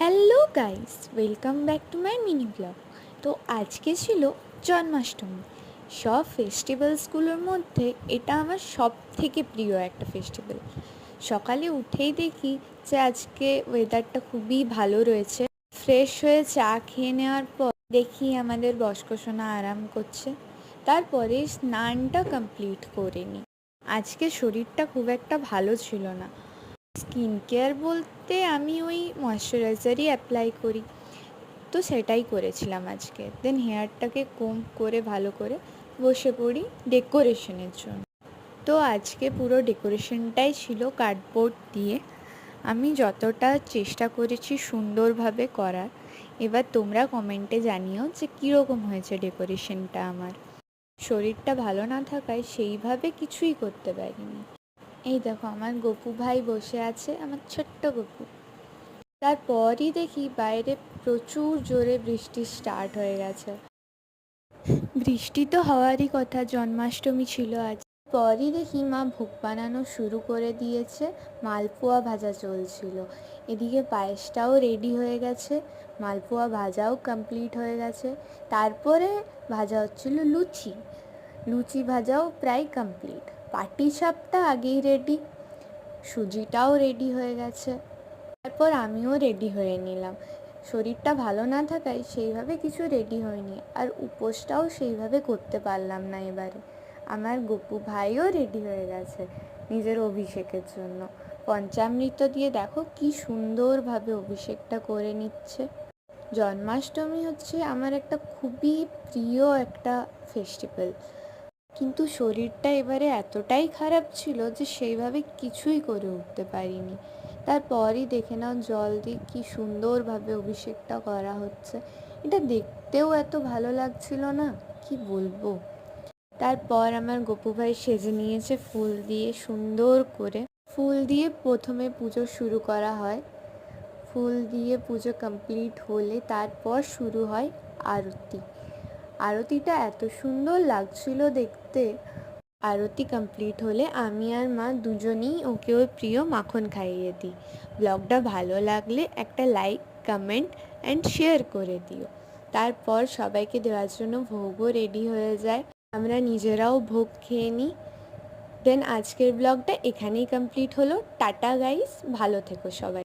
Hello guys, welcome back to my mini blog. তো আজকে ছিল জন্মাষ্টমী। সব ফেস্টিভ্যালসগুলোর মধ্যে এটা আমার সব থেকে প্রিয় একটা ফেস্টিভ্যাল। সকালে উঠেই দেখি যে আজকে ওয়েদারটা খুবই ভালো রয়েছে। ফ্রেশ হয়ে চা খেয়ে নেওয়ার পর দেখি আমাদের বসকসোনা আরাম করছে। তারপরে স্নানটা কমপ্লিট করে নিই। আজকে শরীরটা খুব একটা ভালো ছিল না। স্কিন কেয়ার বলতে আমি ওই ময়শ্চারাইজারই অ্যাপ্লাই করি, তো সেটাই করেছিলাম আজকে। দেন হেয়ারটাকে কোম্ব করে ভালো করে বসে পড়ি ডেকোরেশনের জন্য। তো আজকে পুরো ডেকোরেশনটাই ছিল কার্ডবোর্ড দিয়ে। আমি যতটা চেষ্টা করেছি সুন্দরভাবে করার। এবার তোমরা কমেন্টে জানিও যে কীরকম হয়েছে ডেকোরেশনটা আমার। শরীরটা ভালো না থাকায় সেইভাবে কিছুই করতে পারিনি। এই দেখো আমার গপু ভাই বসে আছে, আমার ছোট্ট গপু। তারপরই দেখি বাইরে প্রচুর জোরে বৃষ্টি স্টার্ট হয়ে গেছে। বৃষ্টি তো হওয়ারই কথা, জন্মাষ্টমী ছিল আজ। পরই দেখি মা ভোগ বানানো শুরু করে দিয়েছে, মালপোয়া ভাজা চলছিল। এদিকে পায়েসটাও রেডি হয়ে গেছে, মালপোয়া ভাজাও কমপ্লিট হয়ে গেছে। তারপরে ভাজা হচ্ছিল লুচি, লুচি ভাজাও প্রায় কমপ্লিট। পাটিসাপটা আগেই রেডি, সুজিটাও রেডি হয়ে গেছে। তারপর আমিও রেডি হয়ে নিলাম। শরীরটা ভালো না থাকায় সেইভাবে কিছু রেডি হয়নি, আর উপোসটাও সেইভাবে করতে পারলাম না এবারে। আমার গপু ভাইও রেডি হয়ে গেছে নিজের অভিষেকের জন্য। পঞ্চামৃত দিয়ে দেখো কি সুন্দরভাবে অভিষেকটা করে নিচ্ছে। জন্মাষ্টমী হচ্ছে আমার একটা খুবই প্রিয় একটা ফেস্টিভ্যাল, কিন্তু শরীরটা এবারে এতটাই খারাপ ছিল যে সেইভাবে কিছুই করে উঠতে পারিনি। তারপরই দেখে নাও জল দিয়ে কী সুন্দরভাবে অভিষেকটা করা হচ্ছে। এটা দেখতেও এত ভালো লাগছিল না, কি বলবো। তারপর আমার গপু ভাই সেজে নিয়েছে ফুল দিয়ে সুন্দর করে। ফুল দিয়ে প্রথমে পুজো শুরু করা হয়। ফুল দিয়ে পুজো কমপ্লিট হলে তারপর শুরু হয় আরতি। আরতিটা এত সুন্দর লাগছিল দেখতে। আরতি কমপ্লিট হলে আমি আর মা দুজনেই ওকে ওর প্রিয় মাখন খাইয়ে দিই। ব্লগটা ভালো লাগলে একটা লাইক, কমেন্ট অ্যান্ড শেয়ার করে দিও। তারপর সবাইকে দেওয়ার জন্য ভোগও রেডি হয়ে যায়, আমরা নিজেরাও ভোগ খেয়ে নিই। দেন আজকের ব্লগটা এখানেই কমপ্লিট হলো। টাটা গাইস, ভালো থেকো সবাই।